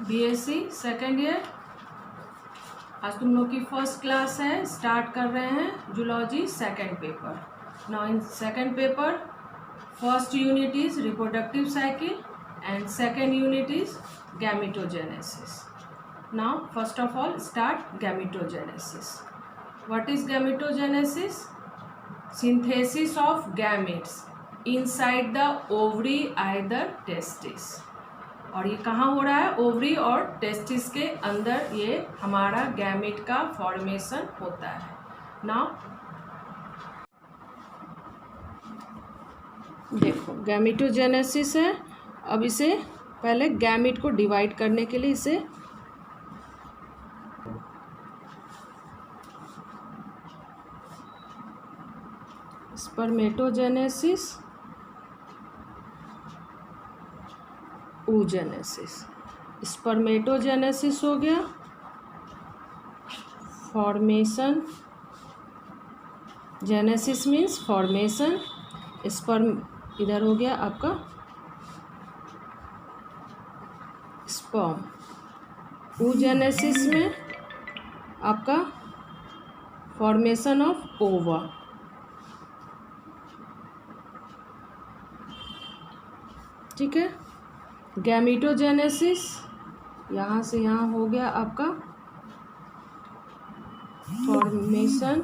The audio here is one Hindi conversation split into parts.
BSc second year. आज तुम लोग की फर्स्ट क्लास है। स्टार्ट कर रहे हैं zoology second paper. Now in second paper first unit is reproductive cycle and second unit is gametogenesis. Now first of all start gametogenesis. What is gametogenesis? Synthesis of gametes inside the ovary either testis. और ये कहाँ हो रहा है? ओवरी और टेस्टिस के अंदर ये हमारा गैमेट का फॉर्मेशन होता है। नाउ देखो गैमेटोजेनेसिस है। अब इसे पहले गैमेट को डिवाइड करने के लिए इसे स्पर्मेटोजेनेसिस, oogenesis। स्पर्मेटोजेनेसिस हो गया formation, genesis means formation, sperm इधर हो गया आपका स्पर्म। oogenesis में आपका फॉर्मेशन ऑफ ओवा। ठीक है। गैमेटोजेनेसिस यहाँ से यहाँ हो गया आपका फॉर्मेशन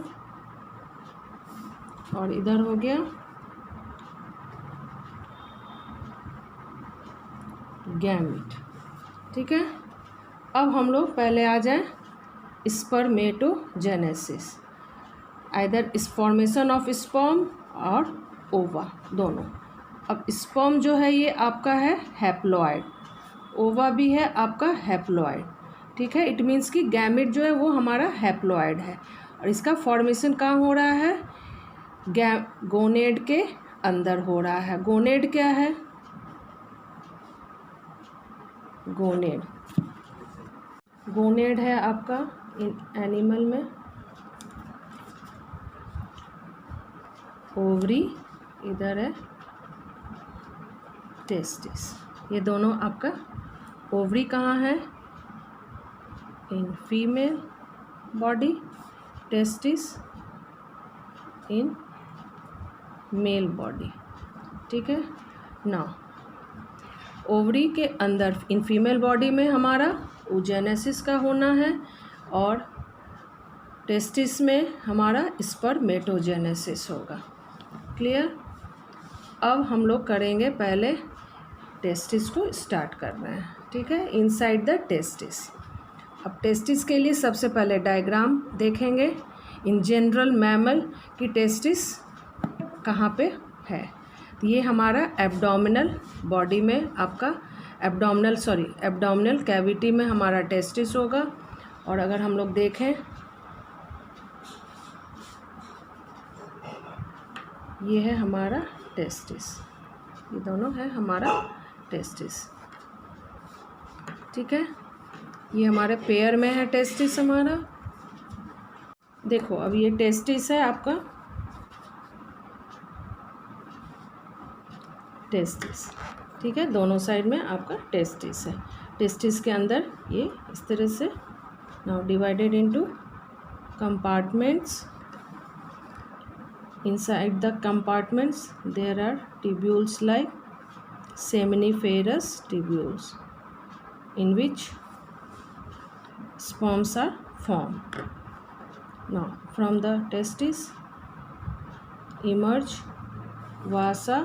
और इधर हो गया गैमेट। ठीक है। अब हम लोग पहले आ जाएं स्पर्मेटोजेनेसिस, आइदर इस फॉर्मेशन ऑफ स्पर्म और ओवा दोनों। अब स्पर्म जो है ये आपका है हैप्लॉइड, ओवा भी है आपका हैप्लॉइड। ठीक है। इट मीन्स कि गैमेट जो है वो हमारा हैप्लॉइड है और इसका फॉर्मेशन कहाँ हो रहा है? गोनेड के अंदर हो रहा है। गोनेड क्या है? गोनेड, गोनेड है आपका इन एनिमल में ओवरी, इधर है टेस्टिस। ये दोनों आपका ओवरी कहाँ है? In female body, testis in male body. ठीक है। नाउ ओवरी के अंदर इन फीमेल बॉडी में हमारा oogenesis का होना है और टेस्टिस में हमारा स्पर्मेटोजेनेसिस होगा। क्लियर। अब हम लोग करेंगे पहले टेस्टिस को स्टार्ट कर रहे हैं। ठीक है। Inside the testis. अब टेस्टिस के लिए सबसे पहले डायग्राम देखेंगे। इन जनरल मैमल की टेस्टिस कहाँ पे है? ये हमारा एब्डोमिनल बॉडी में आपका एब्डोमिनल कैविटी में हमारा टेस्टिस होगा। और अगर हम लोग देखें ये है हमारा टेस्टिस, ये दोनों है हमारा टेस्टिस। ठीक है। ये हमारे पेयर में है टेस्टिस हमारा। देखो अब ये टेस्टिस है आपका, टेस्टिस। ठीक है। दोनों साइड में आपका टेस्टिस है। टेस्टिस के अंदर ये इस तरह से now divided into compartments. Inside the compartments there are tubules like seminiferous tubules in which sperms are formed. Now from the testis emerge vasa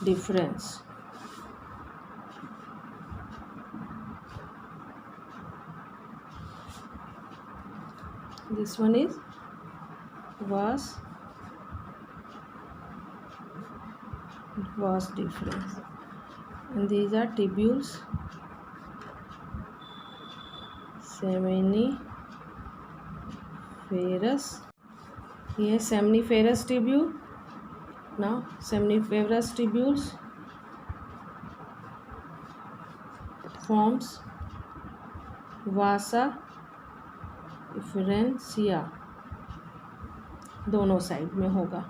deferens. This one is vas deferens and these are tubules seminiferous. ये seminiferous tubule. Now seminiferous tubules forms vasa डिफरेंसिया, दोनों साइड में होगा।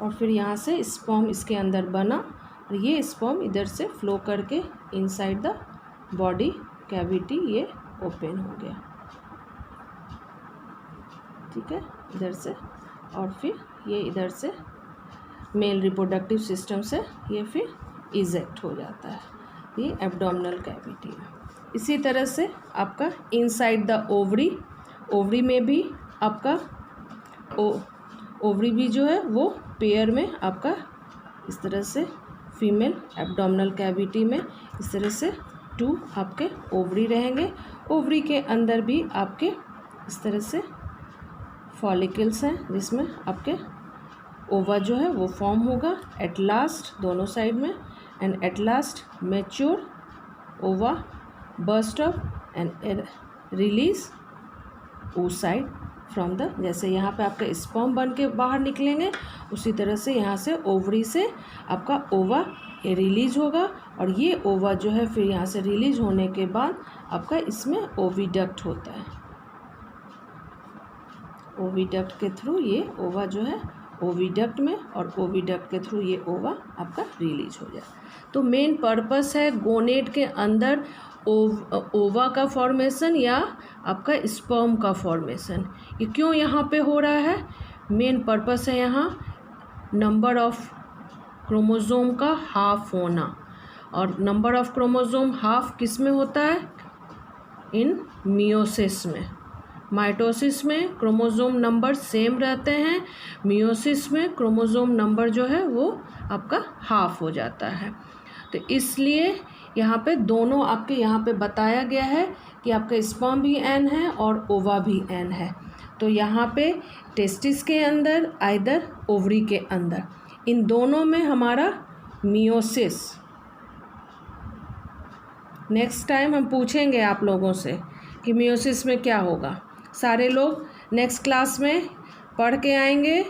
और फिर यहाँ से स्पर्म इसके अंदर बना और ये स्पर्म इधर से फ्लो करके इनसाइड द बॉडी कैविटी ये ओपन हो गया, ठीक है, इधर से, और फिर ये इधर से मेल रिप्रोडक्टिव सिस्टम से ये फिर इजेक्ट हो जाता है, ये एब्डोमिनल कैविटी में। इसी तरह से आपका इनसाइड द ओवरी, ओवरी में भी आपका ओवरी भी जो है वो पेयर में आपका इस तरह से फीमेल एब्डोमिनल कैविटी में इस तरह से 2 आपके ओवरी रहेंगे। ओवरी के अंदर भी आपके इस तरह से फॉलिकल्स हैं जिसमें आपके ओवा जो है वो फॉर्म होगा एट लास्ट दोनों साइड में, एंड एट लास्ट मैच्योर ओवा burst up and release oocyte from the, जैसे यहाँ पे आपका स्पर्म बन के बाहर निकलेंगे उसी तरह से यहाँ से ओवरी से आपका ओवा रिलीज होगा, और ये ओवा जो है फिर यहाँ से रिलीज होने के बाद आपका इसमें ओविडक्ट होता है। ओविडक्ट के थ्रू ये ओवा जो है ओविडक्ट में, और ओविडक्ट के थ्रू ये ओवा आपका रिलीज हो जाए। तो मेन पर्पस है गोनेट के अंदर ओवा का फॉर्मेशन या आपका स्पर्म का फॉर्मेशन। ये क्यों यहाँ पे हो रहा है? मेन पर्पस है यहाँ नंबर ऑफ क्रोमोसोम का हाफ होना, और नंबर ऑफ क्रोमोसोम हाफ किस में होता है? इन मियोसिस में। माइटोसिस में क्रोमोसोम नंबर सेम रहते हैं, मियोसिस में क्रोमोसोम नंबर जो है वो आपका हाफ हो जाता है। तो इसलिए यहाँ पे दोनों आपके यहाँ पे बताया गया है कि आपका स्पर्म भी एन है और ओवा भी एन है। तो यहाँ पे टेस्टिस के अंदर आइदर ओवरी के अंदर, इन दोनों में हमारा मियोसिस। नेक्स्ट टाइम हम पूछेंगे आप लोगों से कि मियोसिस में क्या होगा। सारे लोग नेक्स्ट क्लास में पढ़ के आएंगे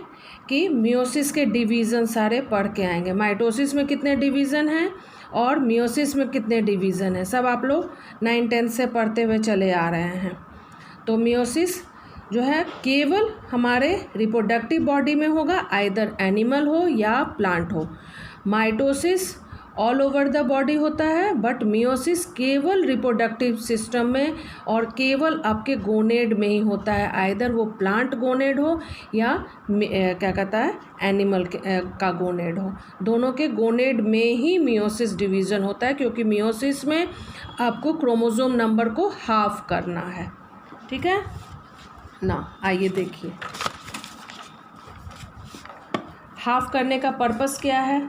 कि मियोसिस के डिवीज़न सारे पढ़ के आएंगे। माइटोसिस में कितने डिवीज़न हैं और मियोसिस में कितने डिवीज़न हैं, सब आप लोग 9-10 से पढ़ते हुए चले आ रहे हैं। तो मियोसिस जो है केवल हमारे रिप्रोडक्टिव बॉडी में होगा, आइदर एनिमल हो या प्लांट हो। Mitosis all over the body होता है, बट मियोसिस केवल रिप्रोडक्टिव सिस्टम में और केवल आपके गोनेड में ही होता है, आइदर वो प्लांट गोनेड हो या क्या कहता है एनिमल का गोनेड हो। दोनों के गोनेड में ही मियोसिस डिवीज़न होता है, क्योंकि मियोसिस में आपको क्रोमोसोम नंबर को हाफ करना है। ठीक है ना, आइए देखिए हाफ करने का पर्पस क्या है।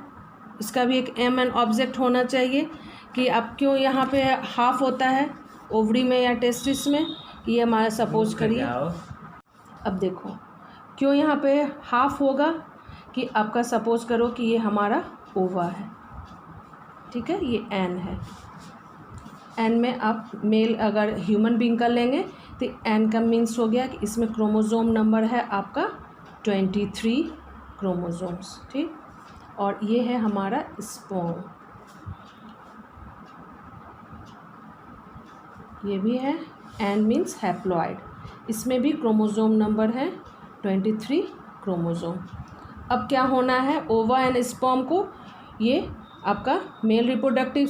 इसका भी एक एम एन ऑब्जेक्ट होना चाहिए कि अब क्यों यहाँ पे हाफ होता है ओवरी में या टेस्टिस में। ये हमारा सपोज करिए, अब देखो क्यों यहाँ पे हाफ होगा कि आपका सपोज करो कि ये हमारा ओवा है, ठीक है, ये एन है। एन में आप मेल अगर ह्यूमन बीइंग का लेंगे तो एन का मीन्स हो गया कि इसमें क्रोमोसोम नंबर है आपका 23 क्रोमोसोम्स, ठीक। और ये है हमारा स्पर्म, ये भी है, एन मीन्स हैप्लॉइड, इसमें भी क्रोमोसोम नंबर है 23 क्रोमोसोम। अब क्या होना है, ओवा एंड स्पर्म को ये आपका मेल रिप्रोडक्टिव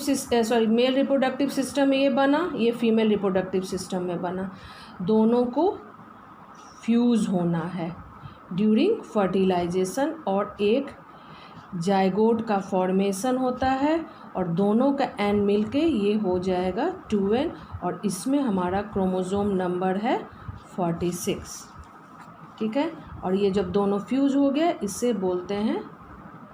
सिस्टम में ये बना, ये फीमेल रिप्रोडक्टिव सिस्टम में बना, दोनों को फ्यूज़ होना है ड्यूरिंग फर्टिलाइजेशन, और एक जाइगोट का फॉर्मेशन होता है, और दोनों का एन मिलके ये हो जाएगा 2n, और इसमें हमारा क्रोमोसोम नंबर है 46, ठीक है। और ये जब दोनों फ्यूज हो गया इससे बोलते हैं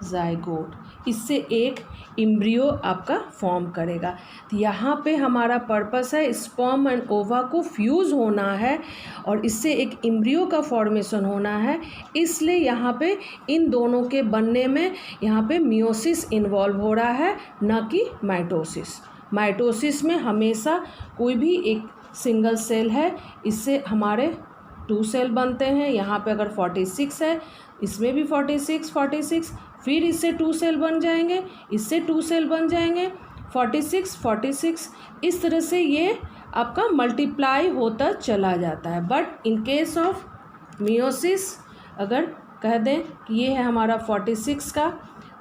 जाइगोट, इससे एक एम्ब्रियो आपका फॉर्म करेगा। तो यहाँ पे हमारा पर्पस है स्पर्म एंड ओवा को फ्यूज़ होना है और इससे एक एम्ब्रियो का फॉर्मेशन होना है, इसलिए यहाँ पे इन दोनों के बनने में यहाँ पे मियोसिस इन्वॉल्व हो रहा है, न कि माइटोसिस। माइटोसिस में हमेशा कोई भी एक सिंगल सेल है, इससे हमारे 2 सेल बनते हैं। यहाँ पे अगर 46 है, इसमें भी 46, फिर इससे 2 सेल बन जाएंगे, इससे 2 सेल बन जाएंगे, 46, इस तरह से ये आपका मल्टीप्लाई होता चला जाता है। But in case of meiosis अगर कह दें कि ये है हमारा 46 का,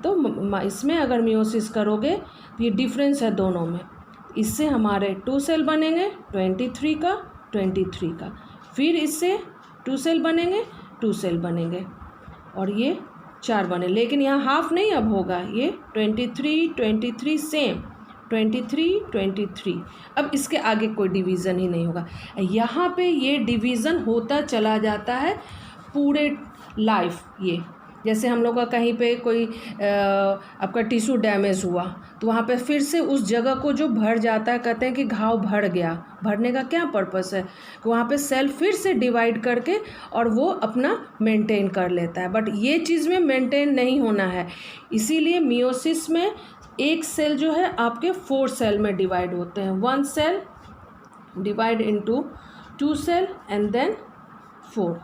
तो इसमें अगर मियोसिस करोगे तो ये डिफरेंस है दोनों में, इससे हमारे 2 सेल बनेंगे 23 का 23 का, फिर इससे 2 सेल बनेंगे 2 सेल बनेंगे, और ये 4 बने। लेकिन यहाँ हाफ नहीं अब होगा, ये 23 23 सेम 23 23। अब इसके आगे कोई डिवीज़न ही नहीं होगा। यहाँ पे ये डिवीज़न होता चला जाता है पूरे लाइफ। ये जैसे हम लोग का कहीं पे कोई आपका टिश्यू डैमेज हुआ तो वहाँ पे फिर से उस जगह को जो भर जाता है, कहते हैं कि घाव भर गया। भरने का क्या पर्पस है कि वहाँ पे सेल फिर से डिवाइड करके और वो अपना मेंटेन कर लेता है। बट ये चीज़ में मेंटेन नहीं होना है, इसीलिए मियोसिस में एक सेल जो है आपके 4 सेल में डिवाइड होते हैं। 1 cell divide into 2 cell and then 4,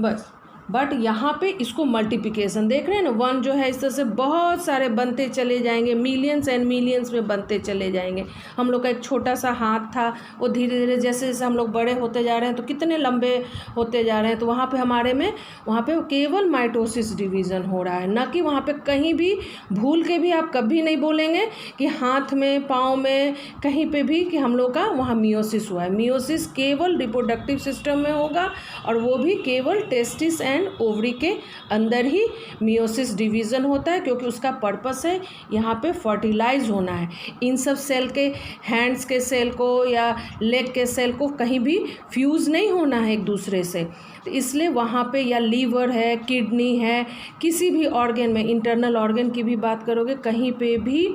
बस। बट यहाँ पे इसको मल्टीप्लिकेशन देख रहे हैं ना, 1 जो है इस तरह से बहुत सारे बनते चले जाएंगे, मिलियंस एंड मिलियंस में बनते चले जाएंगे। हम लोग का एक छोटा सा हाथ था, वो धीरे धीरे जैसे जैसे हम लोग बड़े होते जा रहे हैं तो कितने लंबे होते जा रहे हैं। तो वहाँ पे हमारे में वहाँ पे केवल माइटोसिस डिवीज़न हो रहा है, ना कि वहाँ पे कहीं भी भूल के भी आप कभी नहीं बोलेंगे कि हाथ में पाँव में कहीं पे भी कि हम लोग का वहाँ मियोसिस हुआ है। मियोसिस केवल रिप्रोडक्टिव सिस्टम में होगा, और वो भी केवल टेस्टिस एंड ओवरी के अंदर ही मियोसिस डिवीज़न होता है, क्योंकि उसका पर्पस है यहाँ पे फर्टिलाइज होना है। इन सब सेल के, हैंड्स के सेल को या लेग के सेल को कहीं भी फ्यूज़ नहीं होना है एक दूसरे से। तो इसलिए वहाँ पे या लीवर है, किडनी है, किसी भी ऑर्गन में, इंटरनल ऑर्गन की भी बात करोगे, कहीं पे भी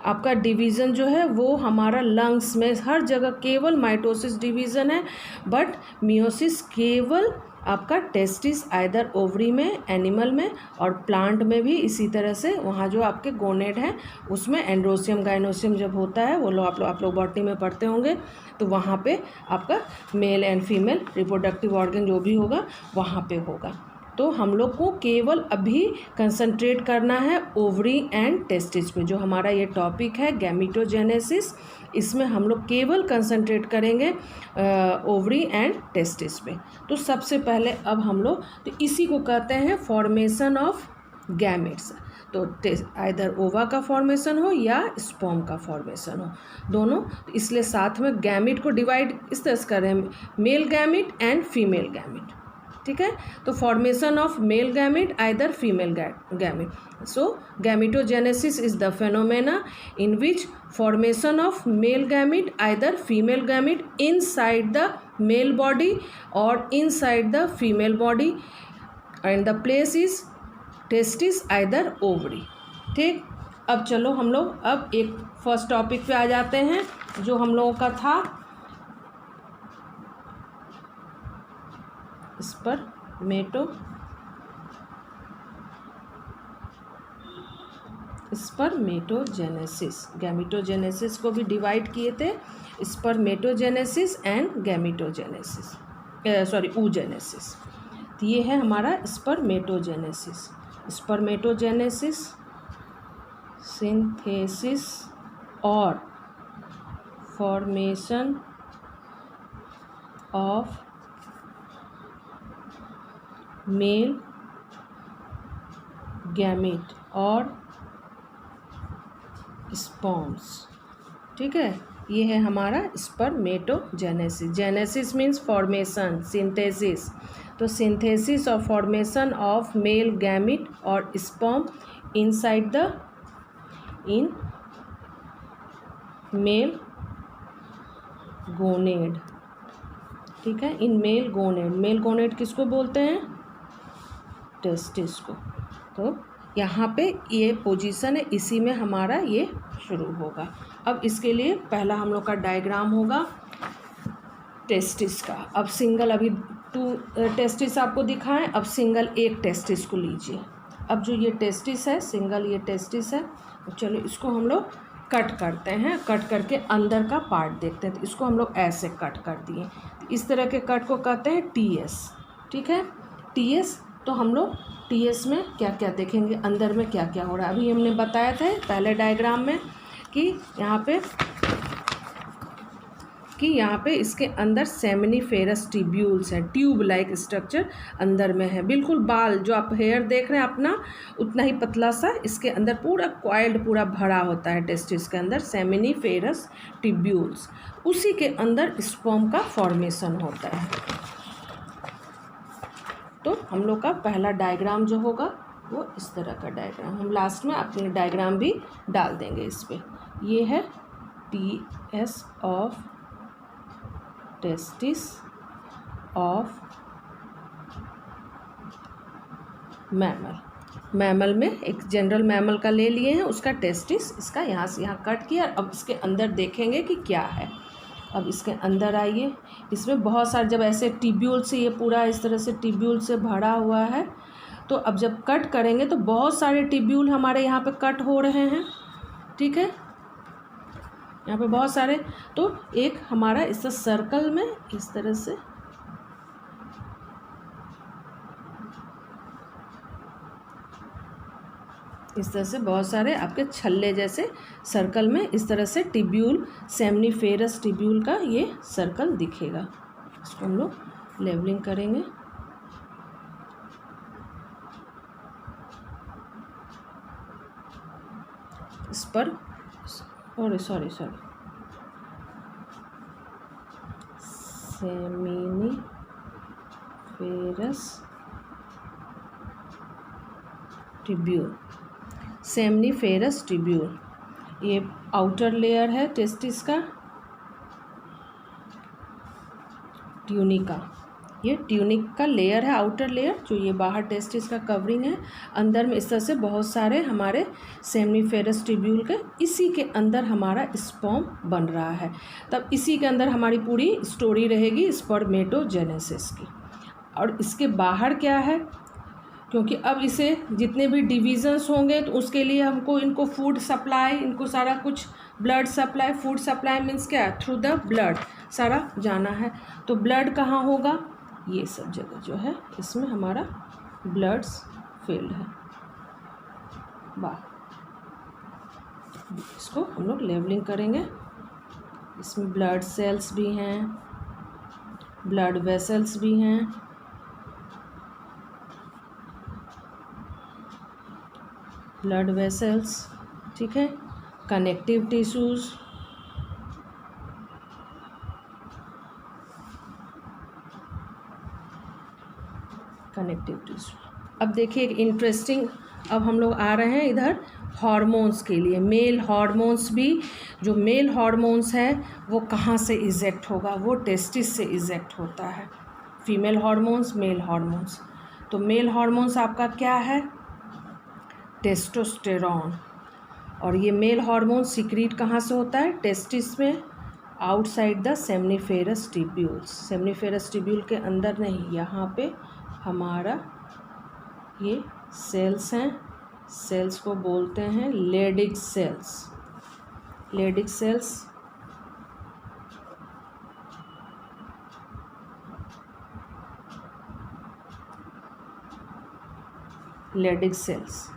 आपका डिवीज़न जो है वो हमारा लंग्स में हर जगह केवल माइटोसिस डिवीज़न है। बट मियोसिस केवल आपका टेस्टिस आइदर ओवरी में, एनिमल में, और प्लांट में भी इसी तरह से। वहाँ जो आपके गोनेड हैं उसमें एंड्रोसियम गाइनोसियम जब होता है, वो लोग आप लोग बॉटनी में पढ़ते होंगे, तो वहाँ पे आपका male and female reproductive organ जो भी होगा वहाँ पे होगा। तो हम लोग को केवल अभी कंसंट्रेट करना है ओवरी एंड टेस्टिस पे। जो हमारा ये टॉपिक है गैमीटोजेनेसिस, इसमें हम लोग केवल कंसंट्रेट करेंगे ओवरी एंड टेस्टिस पे। तो सबसे पहले अब हम लोग, तो इसी को कहते हैं फॉर्मेशन ऑफ गैमेट्स। तो आइदर ओवा का फॉर्मेशन हो या स्पर्म का फॉर्मेशन हो, दोनों। तो इसलिए साथ में गैमिट को डिवाइड इस तरह से कर रहे हैं, male gamete and female gamete, ठीक है। तो formation of male gamete either female gamete. So gametogenesis is the phenomena in which formation of male gamete either female gamete inside the male body or inside the female body, and the place is testis either ovary। ठीक, अब चलो हम लोग अब एक फर्स्ट टॉपिक पे आ जाते हैं जो हम लोगों का था स्पर्मेटोजेनेसिस। गैमीटोजेनेसिस को भी डिवाइड किए थे, स्पर्मेटोजेनेसिस एंड गैमीटोजेनेसिस, oogenesis। तो ये है हमारा स्पर्मेटोजेनेसिस। स्पर्मेटोजेनेसिस सिंथेसिस और फॉर्मेशन ऑफ मेल गैमेट और स्पर्म्स, ठीक है। ये है हमारा spermatogenesis. Genesis means formation, synthesis. तो सिंथेसिस और फॉर्मेशन ऑफ मेल गैमेट और sperm inside the male gonad, ठीक है, in male gonad. Male gonad किसको बोलते हैं? टेस्टिस को। तो यहाँ पे ये पोजीशन है, इसी में हमारा ये शुरू होगा। अब इसके लिए पहला हम लोग का डायग्राम होगा टेस्टिस का। अब सिंगल, अभी 2 टेस्टिस आपको दिखाएं, अब सिंगल एक टेस्टिस को लीजिए। अब जो ये टेस्टिस है, सिंगल ये टेस्टिस है, तो चलो इसको हम लोग कट करते हैं। कट करके अंदर का पार्ट देखते हैं। तो इसको हम लोग ऐसे कट कर दिए। इस तरह के कट को कहते हैं टीएस, ठीक है, टीएस। तो हम लोग टीएस में क्या क्या देखेंगे, अंदर में क्या क्या हो रहा है। अभी हमने बताया था पहले डायग्राम में कि यहाँ पे कि यहाँ पे इसके अंदर सेमिनिफेरस ट्यूब्यूल्स हैं, ट्यूब लाइक स्ट्रक्चर अंदर में है, बिल्कुल बाल जो आप हेयर देख रहे हैं अपना उतना ही पतला सा इसके अंदर पूरा कॉइल्ड पूरा भरा होता है टेस्टिस के अंदर सेमिनिफेरस ट्यूब्यूल्स, उसी के अंदर स्पर्म का फॉर्मेशन होता है। तो हम लोग का पहला डायग्राम जो होगा वो इस तरह का डायग्राम, हम लास्ट में अपने डायग्राम भी डाल देंगे इस पर। ये है TS of testis of mammal. Mammal में एक जनरल मैमल का ले लिए हैं, उसका टेस्टिस इसका यहाँ से यहाँ कट किया। अब इसके अंदर देखेंगे कि क्या है। अब इसके अंदर आइए, इसमें बहुत सारे जब ऐसे ट्यूब्यूल से ये पूरा इस तरह से ट्यूब्यूल से भरा हुआ है, तो अब जब कट करेंगे तो बहुत सारे ट्यूब्यूल हमारे यहाँ पे कट हो रहे हैं, ठीक है, यहाँ पे बहुत सारे। तो एक हमारा इस सर्कल में इस तरह से बहुत सारे आपके छल्ले जैसे सर्कल में इस तरह से ट्यूब्यूल, सेमिनिफेरस ट्यूब्यूल का ये सर्कल दिखेगा। इसको हम लोग लेवलिंग करेंगे। इस पर sorry seminiferous tubule, seminiferous tubule ये आउटर लेयर है टेस्टिस का, ट्यूनिका, ये ट्यूनिक का लेयर है, आउटर लेयर, जो ये बाहर टेस्टिस का कवरिंग है। अंदर में इस तरह से बहुत सारे हमारे सेमिनिफेरस ट्यूब्यूल के, इसी के अंदर हमारा स्पर्म बन रहा है। तब इसी के अंदर हमारी पूरी स्टोरी रहेगी स्पर्मेटोजेनेसिस की। और इसके बाहर क्या है, क्योंकि अब इसे जितने भी डिविजन्स होंगे तो उसके लिए हमको इनको फूड सप्लाई, इनको सारा कुछ blood supply, food supply means क्या, थ्रू द ब्लड सारा जाना है। तो ब्लड कहाँ होगा, ये सब जगह जो है इसमें हमारा ब्लड्स फील्ड है। वाह, इसको हम लोग लेवलिंग करेंगे। इसमें ब्लड सेल्स भी हैं, ब्लड वेसल्स भी हैं, ब्लड वेसल्स, ठीक है, कनेक्टिव टिश्यूज, कनेक्टिव टिश्यू। अब देखिए एक इंटरेस्टिंग, अब हम लोग आ रहे हैं इधर हार्मोन्स के लिए। मेल हार्मोन्स भी, जो मेल हार्मोन्स है वो कहाँ से इजेक्ट होगा, वो टेस्टिस से इजेक्ट होता है। Female hormones, male hormones. तो मेल हार्मोन्स आपका क्या है, टेस्टोस्टेरॉन। और ये मेल हार्मोन सिक्रीट कहाँ से होता है, टेस्टिस में, outside the seminiferous tubules. Seminiferous tubule के अंदर नहीं, यहाँ पे हमारा ये सेल्स हैं, सेल्स को बोलते हैं Leydig cells. Leydig cells, Leydig cells,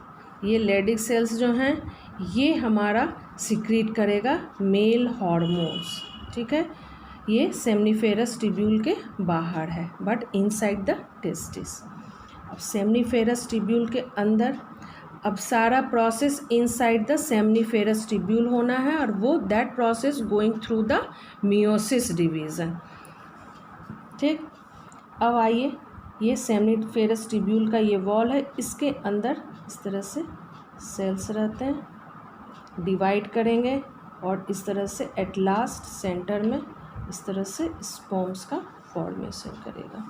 ये लेडिक सेल्स जो हैं ये हमारा सिक्रीट करेगा मेल हार्मोन्स, ठीक है। ये सेमिनिफेरस ट्यूब्यूल के बाहर है बट इनसाइड द टेस्टिस। अब सेमिनिफेरस ट्यूब्यूल के अंदर अब सारा process inside the seminiferous tubule होना है, और वो that process going through the meiosis division, ठीक। अब आइए, ये सेमिनिफेरस ट्यूब्यूल का ये वॉल है, इसके अंदर इस तरह से सेल्स रहते हैं, डिवाइड करेंगे और इस तरह से एट लास्ट सेंटर में इस तरह से स्पर्म्स का फॉर्मेशन करेगा।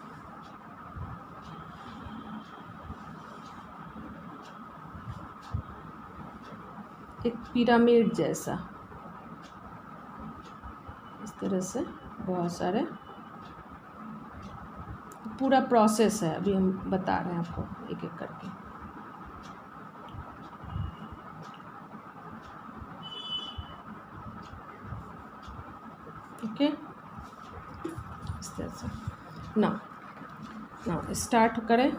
एक पिरामिड जैसा, इस तरह से बहुत सारे, पूरा प्रोसेस है, अभी हम बता रहे हैं आपको एक एक करके। ओके, इस तरह से। नाउ स्टार्ट करें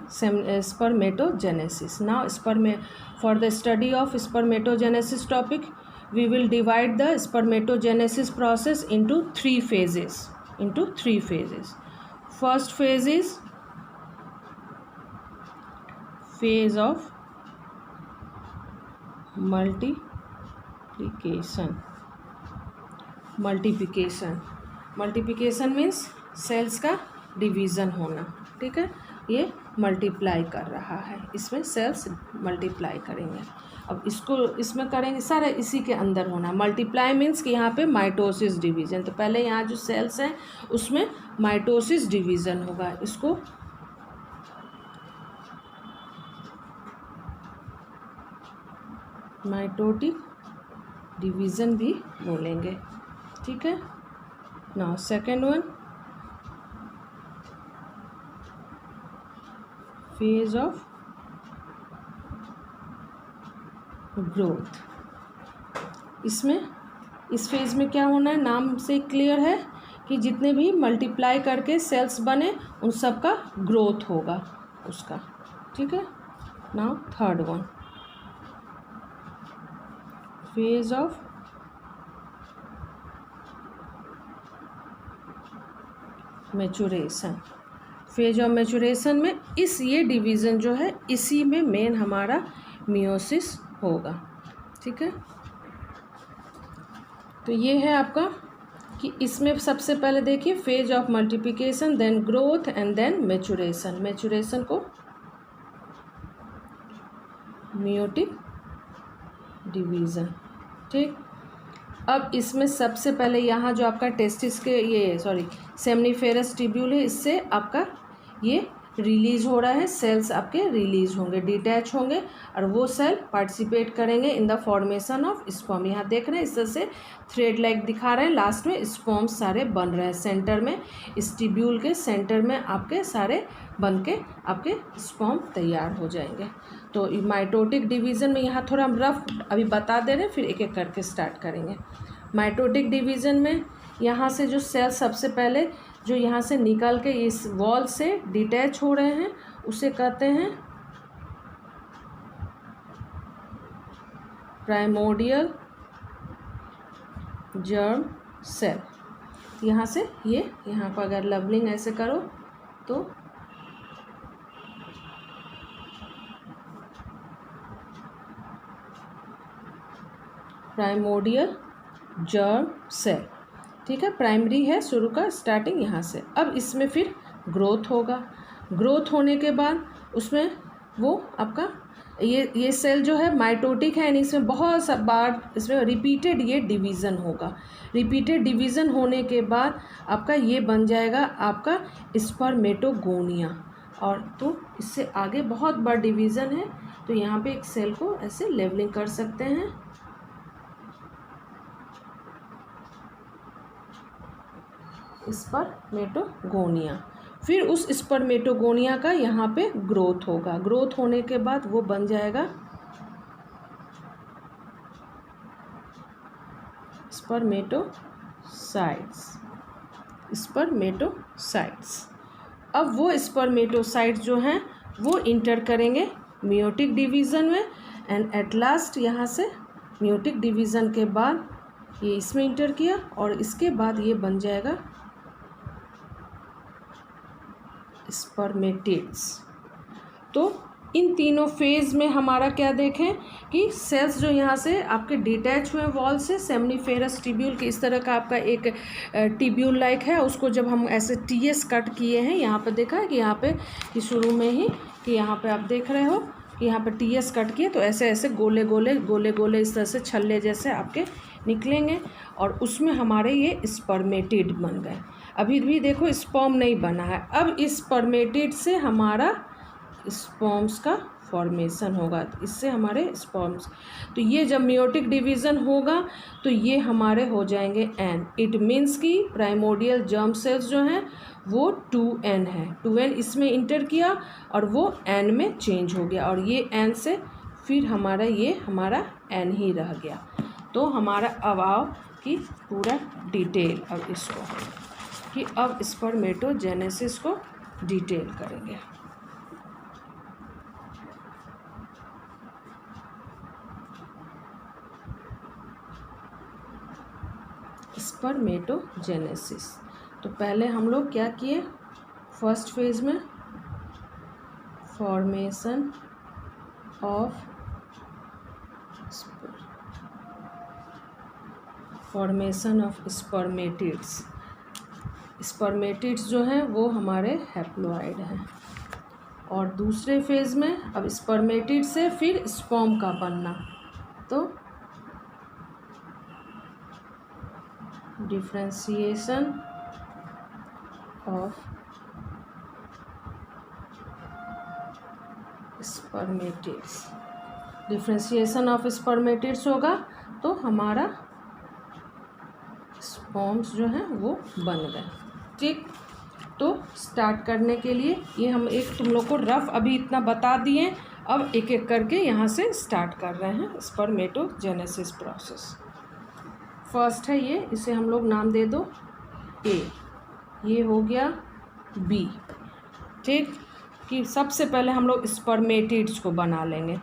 spermatogenesis. Now for the study of spermatogenesis topic we will divide the spermatogenesis process into three phases. First phase is phase of multiplication means cells का डिवीज़न होना, ठीक है। ये मल्टीप्लाई कर रहा है, इसमें सेल्स मल्टीप्लाई करेंगे। अब इसको इसमें करेंगे सारा इसी के अंदर होना। मल्टीप्लाई मीन्स कि यहाँ पे माइटोसिस डिवीज़न, तो पहले यहाँ जो सेल्स हैं उसमें माइटोसिस डिवीज़न होगा, इसको माइटोटिक डिवीज़न भी बोलेंगे, ठीक है। Now second one, phase of growth. इसमें इस फेज में क्या होना है, नाम से क्लियर है कि जितने भी मल्टीप्लाई करके सेल्स बने उन सब का ग्रोथ होगा उसका, ठीक है। Now third one, phase of maturation. Phase of maturation में ये डिवीज़न जो है इसी में मेन हमारा मियोसिस होगा, ठीक है। तो ये है आपका कि इसमें सबसे पहले देखिए phase of multiplication, then growth and then maturation. Maturation को मियोटिक डिवीज़न, ठीक। अब इसमें सबसे पहले यहाँ जो आपका टेस्टिस के सेमनीफेरस ट्यूब्यूल है, इससे आपका ये रिलीज हो रहा है, सेल्स आपके रिलीज होंगे, डिटैच होंगे और वो सेल पार्टिसिपेट करेंगे in the formation of sperm. यहाँ देख रहे हैं इस तरह से थ्रेड लाइक दिखा रहे हैं, लास्ट में स्पर्म्स सारे बन रहे हैं सेंटर में, इस ट्यूब्यूल के सेंटर में आपके सारे बन के आपके स्पर्म तैयार हो जाएंगे। तो माइटोटिक डिवीज़न में यहाँ थोड़ा हम रफ अभी बता दे रहे हैं, फिर एक एक करके स्टार्ट करेंगे। माइटोटिक डिवीज़न में यहाँ से जो सेल सबसे पहले जो यहाँ से निकल के इस वॉल से डिटैच हो रहे हैं उसे कहते हैं प्राइमोर्डियल जर्म सेल। यहाँ से ये यहाँ पर अगर लेबलिंग ऐसे करो तो प्राइमोर्डियल जर्म सेल, ठीक है। प्राइमरी है शुरू का स्टार्टिंग यहाँ से। अब इसमें फिर ग्रोथ होगा, ग्रोथ होने के बाद उसमें वो आपका ये सेल जो है माइटोटिक है, यानी इसमें बहुत सा बार इसमें रिपीटेड ये डिवीज़न होगा। रिपीटेड डिवीज़न होने के बाद आपका ये बन जाएगा आपका स्पर्मेटोगोनिया। और तो इससे आगे बहुत बड़ा डिवीज़न है, तो यहाँ पे एक सेल को ऐसे लेवलिंग कर सकते हैं, स्पर्मेटोगोनिया। फिर उस स्पर्मेटोगोनिया का यहाँ पे ग्रोथ होगा, ग्रोथ होने के बाद वो बन जाएगा स्पर्मेटोसाइट्स। अब वो स्पर्मेटोसाइट्स जो हैं वो इंटर करेंगे मियोटिक डिवीज़न में, एंड एट लास्ट यहाँ से मियोटिक डिवीज़न के बाद ये इसमें इंटर किया और इसके बाद ये बन जाएगा स्पर्मेटिड्स। तो इन तीनों फेज में हमारा क्या देखें कि सेल्स जो यहाँ से आपके डिटैच हुए वॉल से, सेमनीफेरस ट्यूब्यूल के इस तरह का आपका एक ट्यूब्यूल लाइक है, उसको जब हम ऐसे टीएस कट किए हैं, यहाँ पे देखा है कि यहाँ पे कि शुरू में ही कि यहाँ पे आप देख रहे हो कि यहाँ पे टीएस कट किए, तो ऐसे ऐसे गोले गोले इस तरह से छल्ले जैसे आपके निकलेंगे और उसमें हमारे ये स्पर्मेटिड बन गए। अभी भी देखो स्पर्म नहीं बना है, अब इस स्पर्मेटिड से हमारा स्पर्म्स का फॉर्मेशन होगा, इससे हमारे स्पर्म्स, तो ये जब मियोटिक डिवीज़न होगा तो ये हमारे हो जाएंगे एन। इट मीन्स कि प्राइमोर्डियल जर्म सेल्स जो हैं वो 2n है, 2n इसमें इंटर किया और वो n में चेंज हो गया, और ये n से फिर हमारा ये हमारा n ही रह गया। तो हमारा अब आओ कि पूरा डिटेल अब इसको कि अब स्पर्मेटोजेनेसिस को डिटेल करेंगे। स्पर्मेटोजेनेसिस। तो पहले हम लोग क्या किए, फर्स्ट फेज में फॉर्मेशन ऑफ स्पर्मेटिड्स। स्पर्मेटिड्स जो हैं वो हमारे हैप्लॉइड हैं। और दूसरे फेज में अब स्पर्मेटिड से फिर स्पर्म का बनना, तो differentiation of spermatids. Differentiation of spermatids होगा तो हमारा स्पर्म्स जो हैं वो बन गए। ठीक, तो स्टार्ट करने के लिए ये हम एक तुम लोग को रफ अभी इतना बता दिए, अब एक एक करके यहाँ से स्टार्ट कर रहे हैं स्पर्मेटोजेनेसिस प्रोसेस। फर्स्ट है ये, इसे हम लोग नाम दे दो ए, ये हो गया बी। ठीक, कि सबसे पहले हम लोग स्पर्मेटिड्स को बना लेंगे।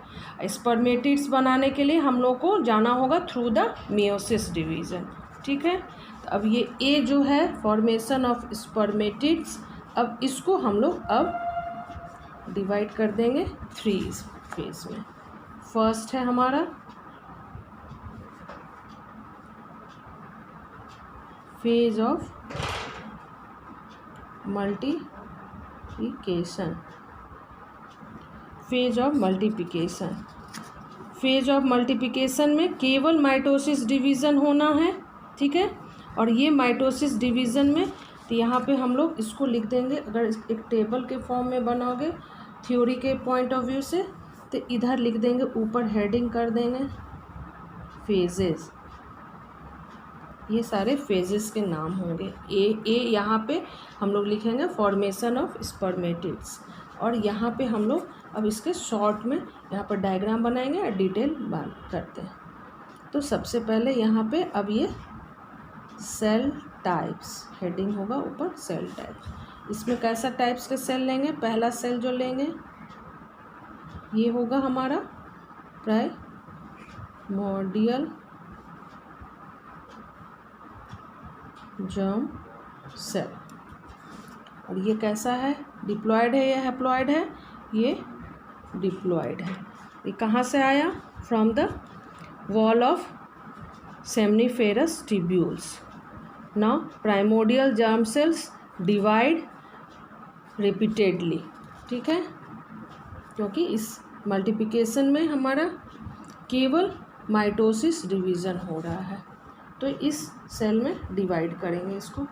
स्पर्मेटिड्स बनाने के लिए हम लोग को जाना होगा थ्रू द मियोसिस डिवीज़न। ठीक है, तो अब ये ए जो है फॉर्मेशन ऑफ स्पर्मेटिड्स, अब इसको हम लोग अब डिवाइड कर देंगे 3 फेज में। फर्स्ट है हमारा phase of multiplication. Phase of multiplication, phase of multiplication में केवल माइटोसिस डिवीज़न होना है। ठीक है, और ये माइटोसिस डिवीज़न में तो यहाँ पे हम लोग इसको लिख देंगे, अगर एक टेबल के फॉर्म में बनाओगे थ्योरी के पॉइंट ऑफ व्यू से, तो इधर लिख देंगे, ऊपर हेडिंग कर देंगे फेजेस। ये सारे फेजेस के नाम होंगे। ए यहाँ पे हम लोग लिखेंगे फॉर्मेशन ऑफ स्पर्मेटिड्स, और यहाँ पे हम लोग अब इसके शॉर्ट में यहाँ पर डायग्राम बनाएंगे और डिटेल बात करते हैं। तो सबसे पहले यहाँ पे अब ये सेल टाइप्स हेडिंग होगा, ऊपर सेल टाइप्स। इसमें कैसा टाइप्स के सेल लेंगे, पहला सेल जो लेंगे ये होगा हमारा प्राइमोर्डियल जर्म सेल। और ये कैसा है, डिप्लॉयड है या हैप्लॉयड है, ये डिप्लॉयड है। ये कहाँ से आया, from the wall of seminiferous tubules. Now primordial germ sales divide repeatedly. ठीक है, क्योंकि इस मल्टीप्लिकेशन में हमारा केवल माइटोसिस डिवीज़न हो रहा है, तो इस सेल में डिवाइड करेंगे इसको।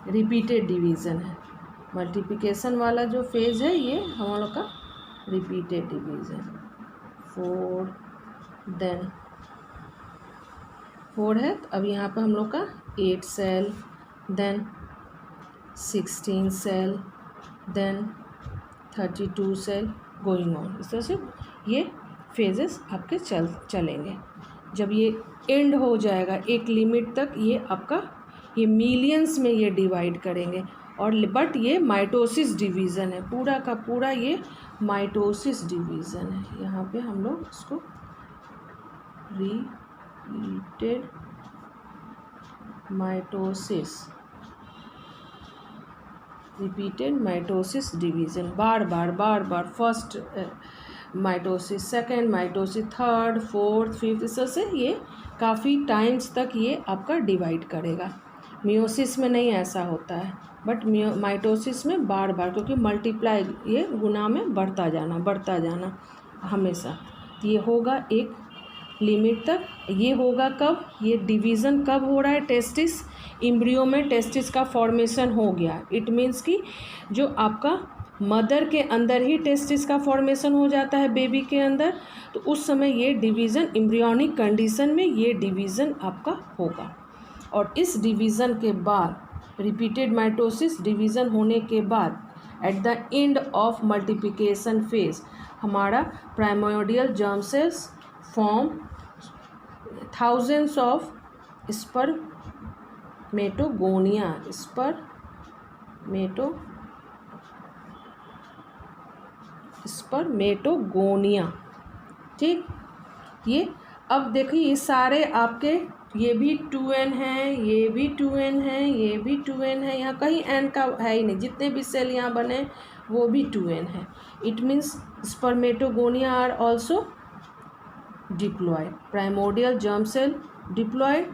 रिपीटेड डिवीज़न है, मल्टीप्लिकेशन वाला जो फेज है ये हम लोग का रिपीटेड डिवीज़न। 4 है, तो अब यहाँ पर हम लोग का 8 cell, then 16 cell, then 32 cell, going on. इस तरह से ये फेजेस आपके चलेंगे। जब ये एंड हो जाएगा एक लिमिट तक, ये आपका ये मिलियंस में ये डिवाइड करेंगे, और बट ये माइटोसिस डिवीज़न है, पूरा का पूरा ये माइटोसिस डिवीज़न है। यहाँ पे हम लोग इसको रिपीटेड माइटोसिस डिवीज़न, बार बार first mitosis, second mitosis, third, fourth, fifth, इस तरह से ये काफ़ी टाइम्स तक ये आपका डिवाइड करेगा। मियोसिस में नहीं ऐसा होता है, बट माइटोसिस में बार बार, क्योंकि मल्टीप्लाई ये गुना में बढ़ता जाना हमेशा। ये होगा एक लिमिट तक। ये होगा कब, ये डिवीज़न कब हो रहा है, टेस्टिस एम्ब्रियो में टेस्टिस का फॉर्मेशन हो गया। इट मीन्स कि जो आपका मदर के अंदर ही टेस्टिस का फॉर्मेशन हो जाता है बेबी के अंदर, तो उस समय ये डिवीज़न एम्ब्रियोनिक कंडीशन में ये डिवीज़न आपका होगा। और इस डिवीज़न के बाद रिपीटेड माइटोसिस डिवीज़न होने के बाद at the end of multiplication phase हमारा primordial germ cells form thousands of spermatogonia. ठीक, ये अब देखिए ये सारे आपके, ये भी 2n है, ये भी 2n है, ये भी 2n है, यहाँ कहीं n का है ही नहीं, जितने भी सेल यहाँ बने वो भी 2n है। It means spermatogonia are also diploid. Primordial germ cell diploid,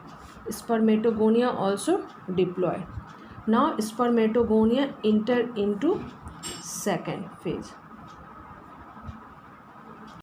spermatogonia also diploid. Now spermatogonia enter into second phase.